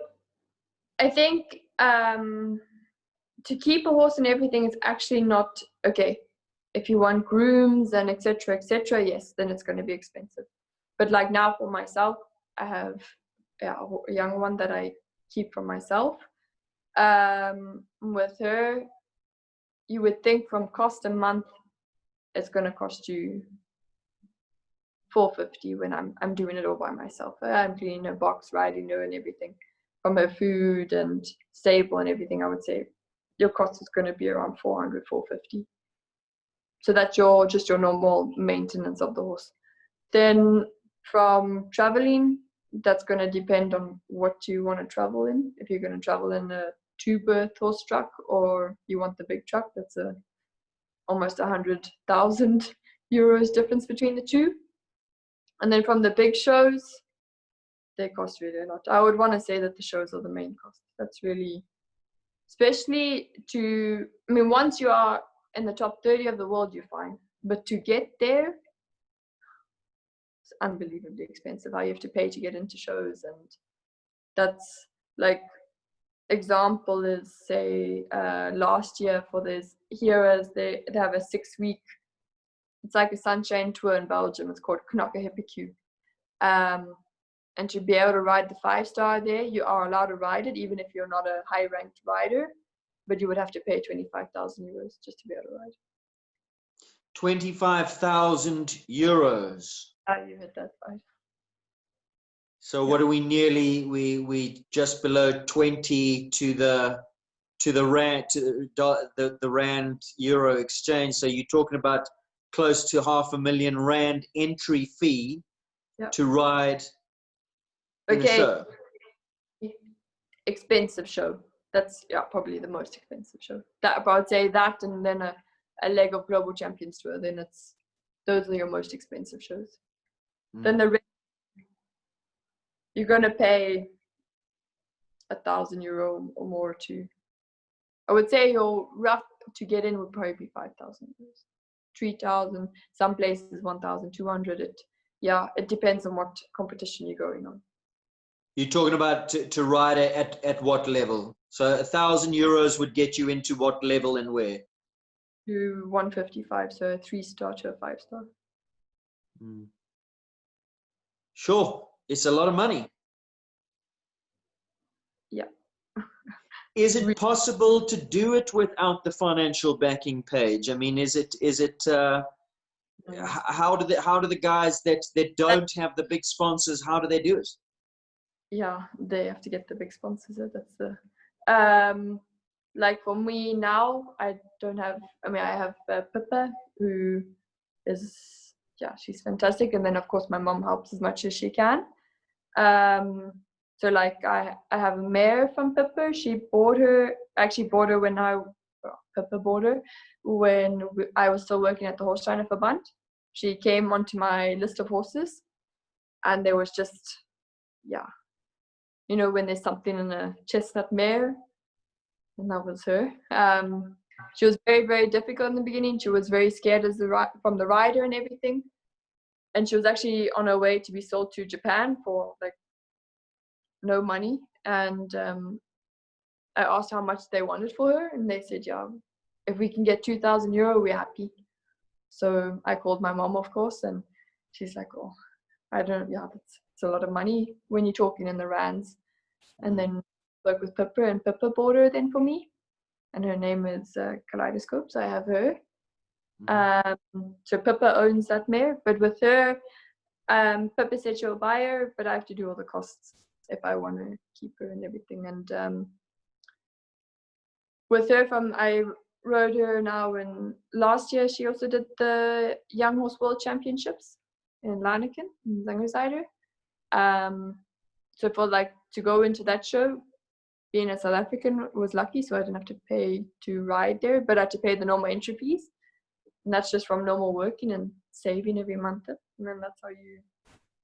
I think to keep a horse and everything is actually not okay. If you want grooms and etc., yes, then it's going to be expensive. But like now for myself, I have a young one that I keep for myself. With her, you would think from cost a month, it's going to cost you $450 when I'm doing it all by myself. I'm cleaning her box, riding her and everything. From her food and stable and everything, I would say your cost is going to be around $400, $450. So that's just your normal maintenance of the horse. Then from traveling, that's going to depend on what you want to travel in. If you're going to travel in a 2-berth horse truck, or you want the big truck, that's almost 100,000 euros difference between the two. And then from the big shows, they cost really a lot. I would want to say that the shows are the main cost. That's really, especially once you are in the top 30 of the world, you're fine. But to get there, unbelievably expensive. How you have to pay to get into shows, and that's like example is say last year for this heroes they have a 6-week, it's like a sunshine tour in Belgium. It's called Knokke Hippiku. And to be able to ride the 5-star there, you are allowed to ride it even if you're not a high ranked rider, but you would have to pay 25,000 euros just to be able to ride. 25,000 euros. You hit that right. So what are we nearly? We just below 20 to the rand, to the rand euro exchange. So you're talking about close to ₹500,000 rand entry fee to ride in a show. Expensive show. That's probably the most expensive show. That I would say that, and then a leg of Global Champions Tour. Then those are your most expensive shows. Then the rest, you're gonna pay €1,000 or more to. I would say your rough to get in would probably be 5,000 euros, 3,000. Some places 1,200. It depends on what competition you're going on. You're talking about to ride at what level? So 1,000 euros would get you into what level and where? To 155, so a 3-star to a 5-star. Sure, it's a lot of money. Yeah. Is it possible to do it without the financial backing, Paige? I mean, is it? How do the guys that don't have the big sponsors, how do they do it? Yeah, they have to get the big sponsors. That's the like for me now, I don't have. I mean, I have Pippa, who is she's fantastic, and then of course my mom helps as much as she can. So like I have a mare from Pippa. She bought her when Pippa bought her when I was still working at the Horse Trainer Verband. She came onto my list of horses, and there was just when there's something in a chestnut mare, and that was her. She was very, very difficult in the beginning. She was very scared from the rider and everything. And she was actually on her way to be sold to Japan for like no money. And I asked how much they wanted for her, and they said, if we can get €2,000, we're happy. So I called my mom, of course, and she's like, oh, I don't know, it's a lot of money when you're talking in the rands. And then work with Pippa, and Pippa bought her then for me, and her name is Kaleidoscope, so I have her. So Pippa owns that mare, but with her, Pippa said she'll buy her, but I have to do all the costs if I want to keep her and everything. And with her, I rode her now, and last year she also did the Young Horse World Championships in Larnaken, in Zangerzijde. So for to go into that show, being a South African was lucky, so I didn't have to pay to ride there, but I had to pay the normal entry fees. And that's just from normal working and saving every month. And then that's how you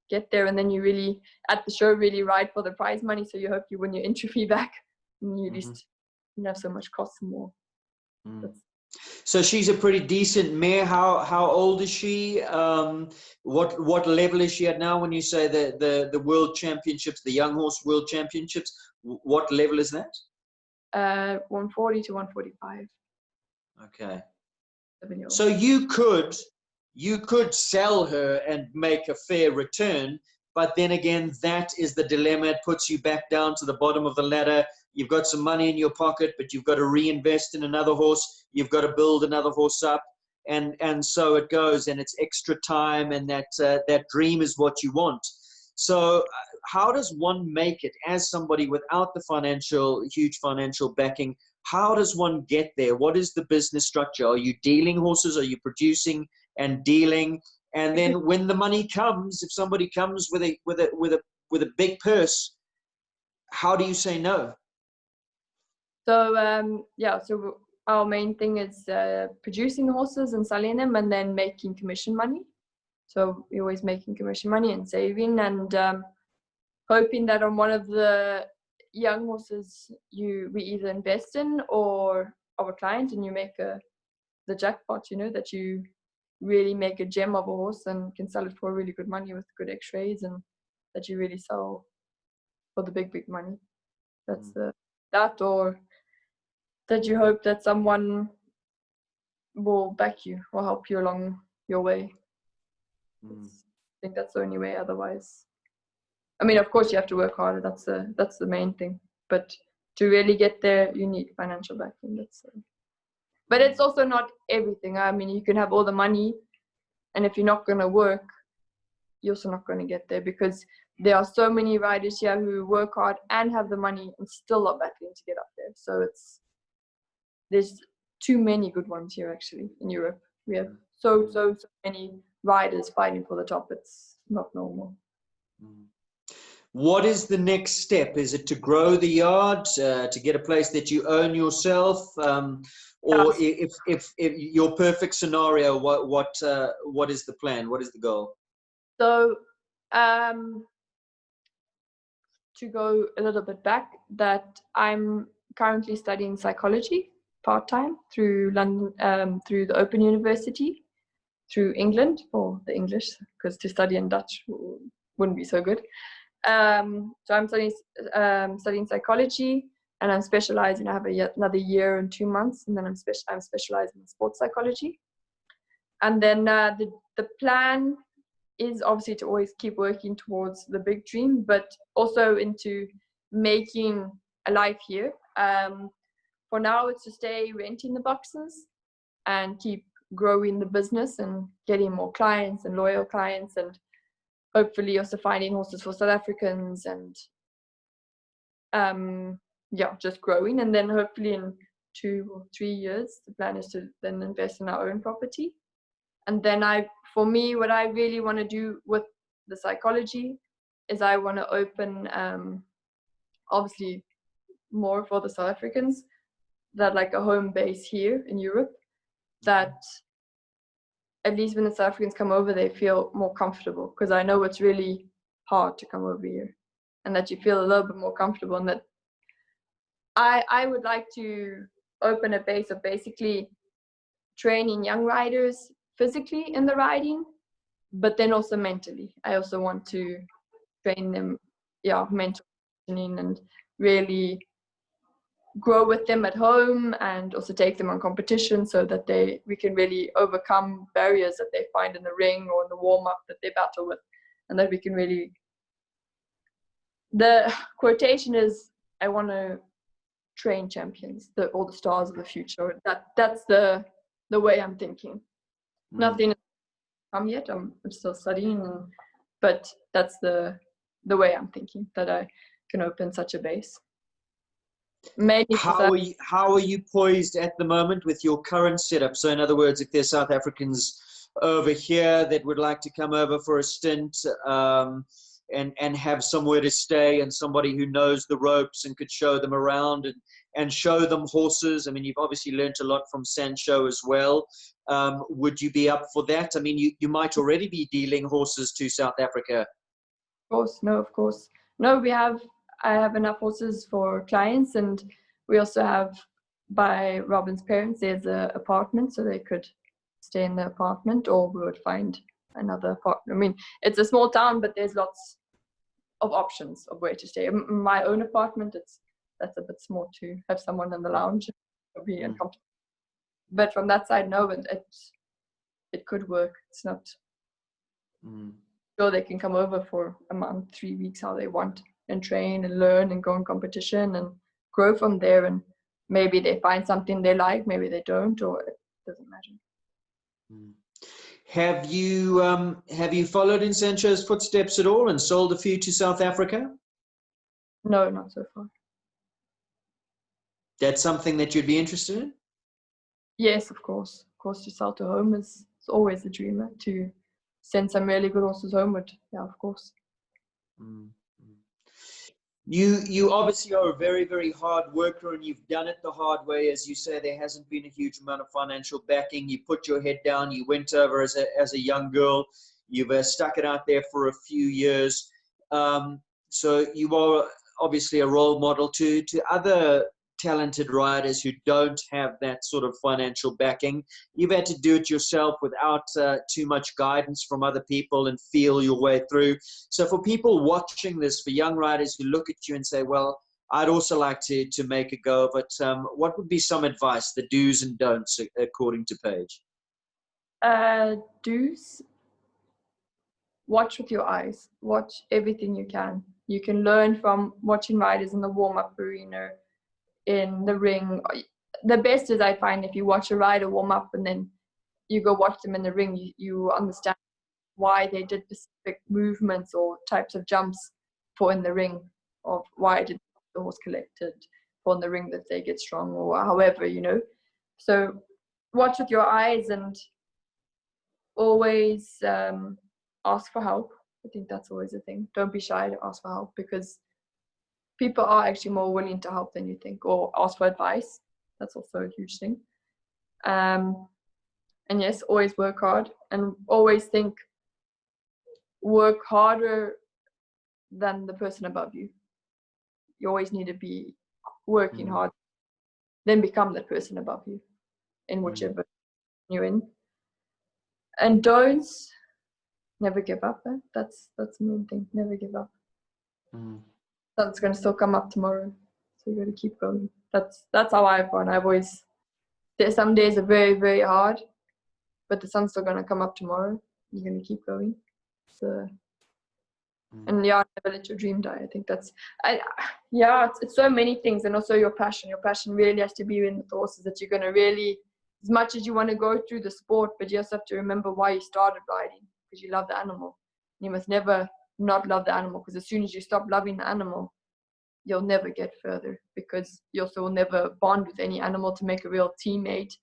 get there. And then you really, at the show, really ride for the prize money. So you hope you win your entry fee back. And you at least have so much cost more. So she's a pretty decent mare. How old is she? What level is she at now? When you say the World Championships, the Young Horse World Championships, what level is that? 140 to 145. Okay. So you could sell her and make a fair return, but then again, that is the dilemma. It puts you back down to the bottom of the ladder. You've got some money in your pocket, but you've got to reinvest in another horse. You've got to build another horse up, and so it goes. And it's extra time, and that dream is what you want. So how does one make it as somebody without the huge financial backing? How does one get there? What is the business structure? Are you dealing horses? Are you producing and dealing? And then when the money comes, if somebody comes with a big purse, how do you say no? So so our main thing is producing the horses and selling them, and then making commission money. So we're always making commission money and saving, and hoping that on one of the young horses we either invest in or our client, and you make the jackpot, that you really make a gem of a horse and can sell it for really good money with good x-rays, and that you really sell for the big money. That's that, or that you hope that someone will back you or help you along your way. I think that's the only way. Otherwise, I mean, of course you have to work harder, that's the main thing, but to really get there you need financial backing. But it's also not everything. I mean, you can have all the money, and if you're not going to work, you're also not going to get there, because there are so many riders here who work hard and have the money and still are battling to get up there. So there's too many good ones here actually in Europe. We have so many riders fighting for the top. It's not normal. What is the next step? Is it to grow the yard, to get a place that you own yourself, or Yes. if your perfect scenario, what is the plan? What is the goal? So to go a little bit back, that I'm currently studying psychology part-time through London, through the Open University, through England for the English, because to study in Dutch wouldn't be so good. So I'm studying psychology, and I'm specializing. I have another year and 2 months, and then I'm specializing in sports psychology. And then the plan is obviously to always keep working towards the big dream, but also into making a life here. For now, it's to stay renting the boxes and keep growing the business and getting more clients and loyal clients, and hopefully also finding horses for South Africans, and just growing. And then hopefully in 2 or 3 years, the plan is to then invest in our own property. And then for me, what I really want to do with the psychology is I want to open, obviously more for the South Africans, that like a home base here in Europe, that at least when the South Africans come over, they feel more comfortable, because I know it's really hard to come over here, and that you feel a little bit more comfortable. And that I would like to open a base of basically training young riders physically in the riding, but then also mentally. I also want to train them, mental training, and really grow with them at home, and also take them on competition, so that we can really overcome barriers that they find in the ring or in the warm-up that they battle with, and that we can really, the quotation is, I want to train champions, all the stars of the future. That's the way I'm thinking. Nothing has come yet. I'm still studying, but that's the way I'm thinking, that I can open such a base. How are you poised at the moment with your current setup? So in other words, if there's South Africans over here that would like to come over for a stint, and have somewhere to stay, and somebody who knows the ropes and could show them around and show them horses. I mean, you've obviously learned a lot from Sancho as well. Would you be up for that? I mean, you might already be dealing horses to South Africa. Of course. No, I have enough horses for clients, and we also have, by Robin's parents, there's an apartment, so they could stay in the apartment, or we would find another apartment. I mean, it's a small town, but there's lots of options of where to stay. My own apartment, that's a bit small to have someone in the lounge. It'll be uncomfortable. But from that side, no, it could work. It's not. So they can come over for a month, 3 weeks, how they want, and train and learn and go in competition and grow from there. And maybe they find something they like, maybe they don't, or it doesn't matter. Have you followed in Sancho's footsteps at all and sold a few to South Africa? No, not so far. That's something that you'd be interested in? Yes, of course. Of course, to sell to home is always a dream. To send some really good horses homeward. Yeah, of course. You obviously are a very, very hard worker, and you've done it the hard way. As you say, there hasn't been a huge amount of financial backing. You put your head down. You went over as a young girl. You've stuck it out there for a few years. So you are obviously a role model to other talented riders who don't have that sort of financial backing. You've had to do it yourself without too much guidance from other people and feel your way through. So for people watching this, for young riders who look at you and say, well, I'd also like to make a go of it, what would be some advice, the do's and don'ts, according to Paige? Do's: watch with your eyes. Watch everything you can. You can learn from watching riders in the warm-up arena, in the ring. The best is, I find, if you watch a rider warm up and then you go watch them in the ring, you understand why they did specific movements or types of jumps for in the ring, of why did the horse collected for in the ring that they get strong, or however, So watch with your eyes, and always ask for help. I think that's always a thing. Don't be shy to ask for help, because people are actually more willing to help than you think, or ask for advice. That's also a huge thing. And yes, always work hard, and always think, work harder than the person above you. You always need to be working hard, then become that person above you in whichever you're in. And don'ts: never give up. That's the main thing. Never give up. Sun's gonna still come up tomorrow, so you got to keep going. That's how I've gone. There's some days are very, very hard, but the sun's still gonna come up tomorrow. You're gonna keep going. So, and never let your dream die. I think it's so many things, and also your passion. Your passion really has to be in the horses, that you're gonna really, as much as you want to go through the sport, but you also have to remember why you started riding, because you love the animal. You must never not love the animal, because as soon as you stop loving the animal, you'll never get further, because you also will never bond with any animal to make a real teammate,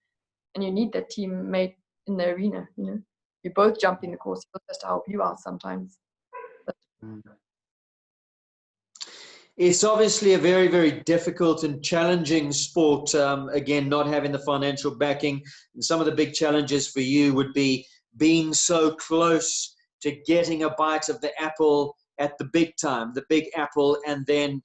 and you need that teammate in the arena. You both jump in the course, just to help you out sometimes. It's obviously a very, very difficult and challenging sport. Again, not having the financial backing. And some of the big challenges for you would be being so close to getting a bite of the apple at the big time, the big apple, and then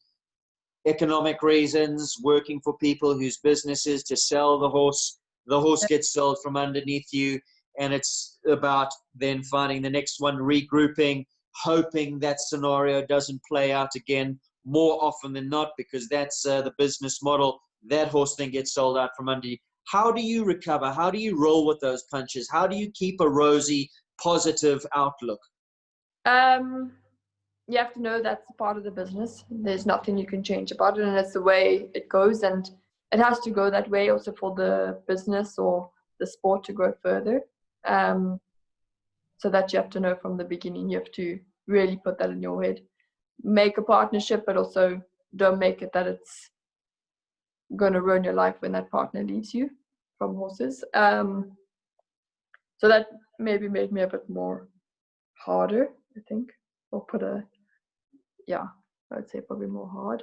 economic reasons, working for people whose business is to sell the horse. The horse gets sold from underneath you, and it's about then finding the next one, regrouping, hoping that scenario doesn't play out again more often than not, because that's the business model. That horse then gets sold out from under you. How do you recover? How do you roll with those punches? How do you keep a rosy, positive outlook? You have to know that's a part of the business. There's nothing you can change about it, and it's the way it goes, and it has to go that way also for the business or the sport to grow further. So that you have to know from the beginning. You have to really put that in your head. Make a partnership, but also don't make it that it's going to ruin your life when that partner leaves you from horses. So that maybe made me a bit more harder, I think, or I would say probably more hard,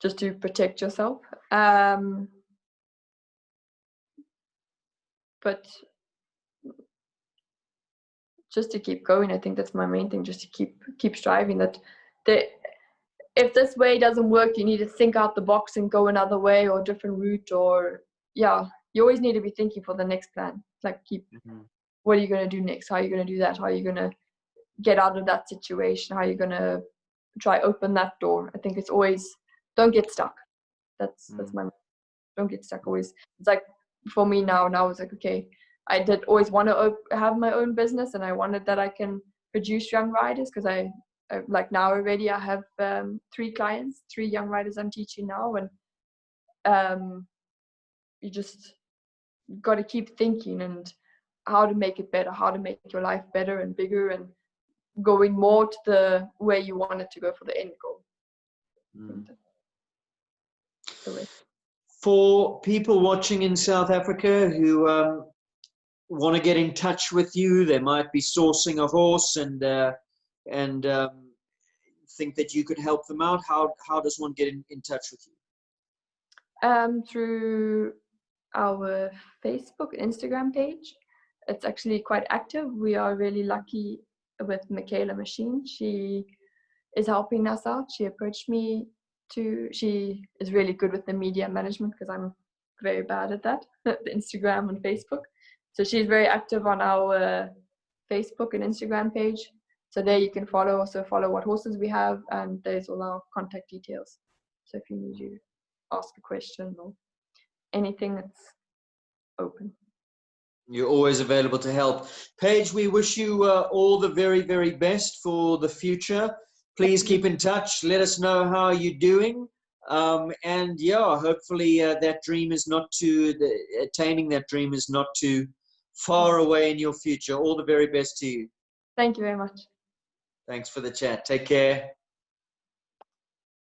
just to protect yourself. But just to keep going, I think that's my main thing, just to keep striving. That if this way doesn't work, you need to think out the box and go another way or a different route, or you always need to be thinking for the next plan. Like what are you going to do next? How are you going to do that? How are you going to get out of that situation? How are you going to try open that door? I think it's always, don't get stuck. That's my, don't get stuck always. It's like for me now it's like, okay, I did always want to have my own business, and I wanted that I can produce young riders, because I like now already I have 3 clients, 3 young riders I'm teaching now, and you just got to keep thinking and how to make it better, how to make your life better and bigger, and going more to the where you want it to go for the end goal. For people watching in South Africa who want to get in touch with you, they might be sourcing a horse and think that you could help them out. How does one get in touch with you? Through our Facebook and Instagram page. It's actually quite active. We are really lucky with Michaela Machine. She is helping us out. She approached me She is really good with the media management because I'm very bad at that, the Instagram and Facebook. So she's very active on our Facebook and Instagram page. So there you can follow what horses we have, and there's all our contact details. So if you need to ask a question or anything, it's open. You're always available to help. Paige, we wish you all the very, very best for the future. Please keep in touch. Let us know how you're doing. And yeah, hopefully that dream is not too, attaining that dream is not too far away in your future. All the very best to you. Thank you very much. Thanks for the chat. Take care.